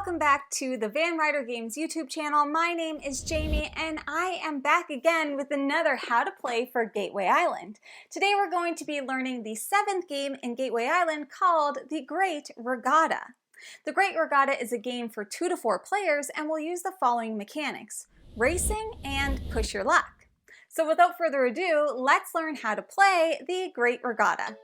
welcome back to the Ryder Games YouTube channel. My name is Jamie and I am back again with another How to Play for Gateway Island. Today we're going to be learning the 7th game in Gateway Island called the Great Regatta. The Great Regatta is a game for 2 to 4 players and will use the following mechanics: racing and push your luck. So without further ado, let's learn how to play the Great Regatta.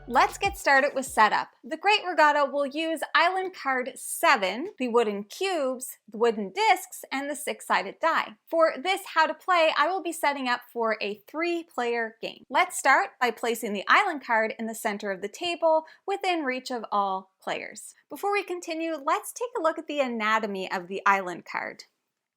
Let's get started with setup. The Great Regatta will use island card 7, the wooden cubes, the wooden discs, and the 6-sided die. For this How to Play, I will be setting up for a 3-player game. Let's start by placing the island card in the center of the table within reach of all players. Before we continue, let's take a look at the anatomy of the island card.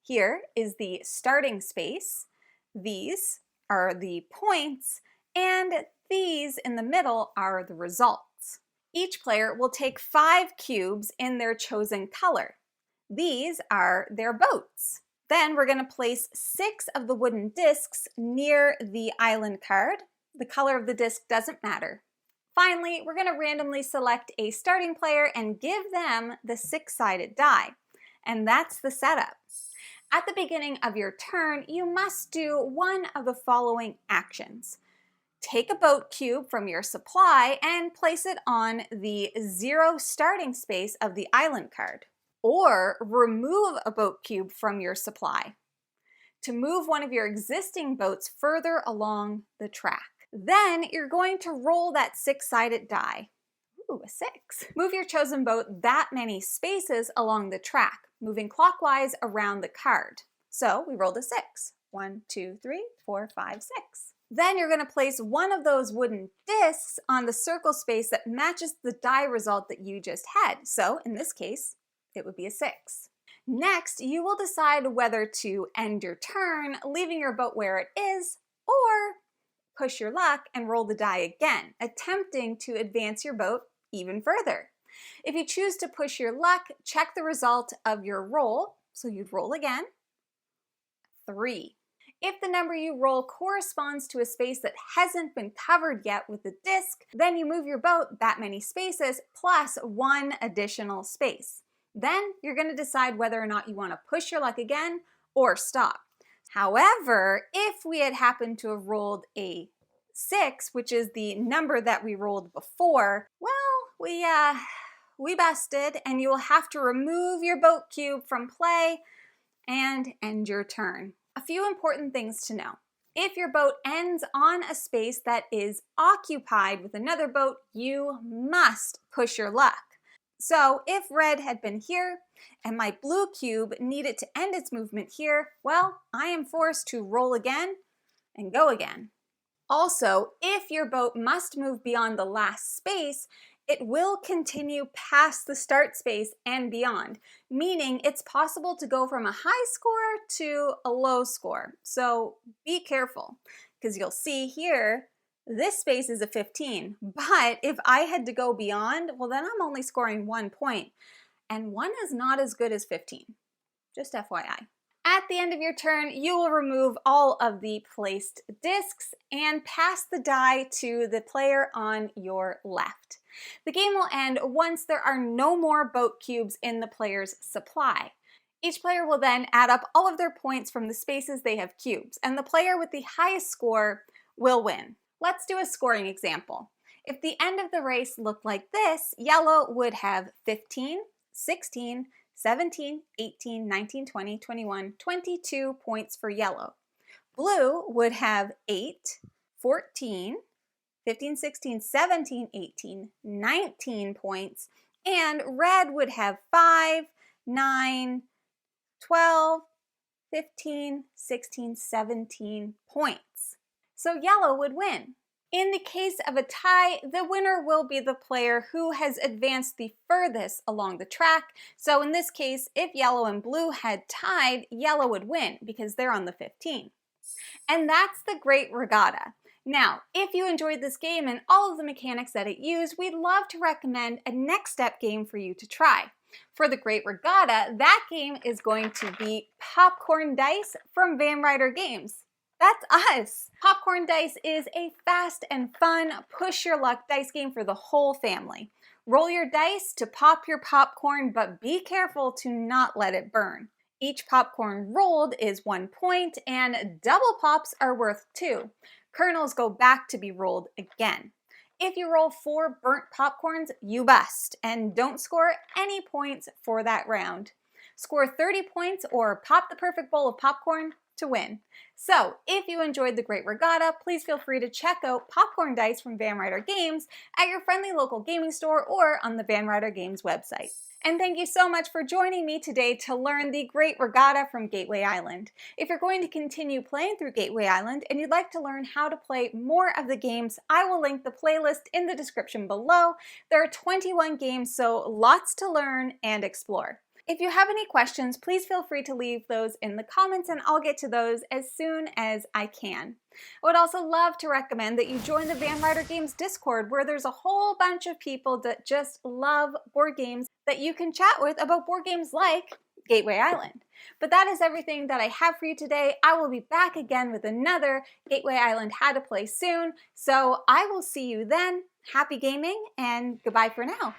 Here is the starting space. These are the points, and these in the middle are the results. Each player will take 5 cubes in their chosen color. These are their boats. Then we're going to place 6 of the wooden discs near the island card. The color of the disc doesn't matter. Finally, we're going to randomly select a starting player and give them the 6-sided die. And that's the setup. At the beginning of your turn, you must do one of the following actions. Take a boat cube from your supply and place it on the 0 starting space of the island card. Or remove a boat cube from your supply to move one of your existing boats further along the track. Then you're going to roll that 6-sided die. Ooh, a 6. Move your chosen boat that many spaces along the track, moving clockwise around the card. So we rolled a 6. 1, 2, 3, 4, 5, 6. Then you're going to place one of those wooden discs on the circle space that matches the die result that you just had. So in this case, it would be a 6. Next, you will decide whether to end your turn, leaving your boat where it is, or push your luck and roll the die again, attempting to advance your boat even further. If you choose to push your luck, check the result of your roll. So you'd roll again. 3. If the number you roll corresponds to a space that hasn't been covered yet with the disc, then you move your boat that many spaces plus 1 additional space. Then you're going to decide whether or not you want to push your luck again or stop. However, if we had happened to have rolled a 6, which is the number that we rolled before, well, we busted, and you will have to remove your boat cube from play and end your turn. A few important things to know. If your boat ends on a space that is occupied with another boat, you must push your luck. So if red had been here and my blue cube needed to end its movement here, well, I am forced to roll again and go again. Also, if your boat must move beyond the last space, it will continue past the start space and beyond, meaning it's possible to go from a high score to a low score. So be careful, because you'll see here, this space is a 15, but if I had to go beyond, well then I'm only scoring 1 point, and 1 is not as good as 15, just FYI. At the end of your turn, you will remove all of the placed discs and pass the die to the player on your left. The game will end once there are no more boat cubes in the player's supply. Each player will then add up all of their points from the spaces they have cubes, and the player with the highest score will win. Let's do a scoring example. If the end of the race looked like this, yellow would have 15, 16, 17, 18, 19, 20, 21, 22 points for yellow. Blue would have 8, 14, 15, 16, 17, 18, 19 points, and red would have 5, 9, 12, 15, 16, 17 points. So yellow would win. In the case of a tie, the winner will be the player who has advanced the furthest along the track. So in this case, if yellow and blue had tied, yellow would win because they're on the 15. And that's the Great Regatta. Now, if you enjoyed this game and all of the mechanics that it used, we'd love to recommend a next step game for you to try. For the Great Regatta, that game is going to be Popcorn Dice from Van Ryder Games. That's us! Popcorn Dice is a fast and fun, push-your-luck dice game for the whole family. Roll your dice to pop your popcorn, but be careful to not let it burn. Each popcorn rolled is 1 point, and double pops are worth 2. Kernels go back to be rolled again. If you roll 4 burnt popcorns, you bust, and don't score any points for that round. Score 30 points or pop the perfect bowl of popcorn to win. So, if you enjoyed the Great Regatta, please feel free to check out Popcorn Dice from Van Ryder Games at your friendly local gaming store or on the Van Ryder Games website. And thank you so much for joining me today to learn the Great Regatta from Gateway Island. If you're going to continue playing through Gateway Island and you'd like to learn how to play more of the games, I will link the playlist in the description below. There are 21 games, so lots to learn and explore. If you have any questions, please feel free to leave those in the comments and I'll get to those as soon as I can. I would also love to recommend that you join the Van Ryder Games Discord, where there's a whole bunch of people that just love board games that you can chat with about board games like Gateway Island. But that is everything that I have for you today. I will be back again with another Gateway Island How to Play soon, so I will see you then. Happy gaming and goodbye for now.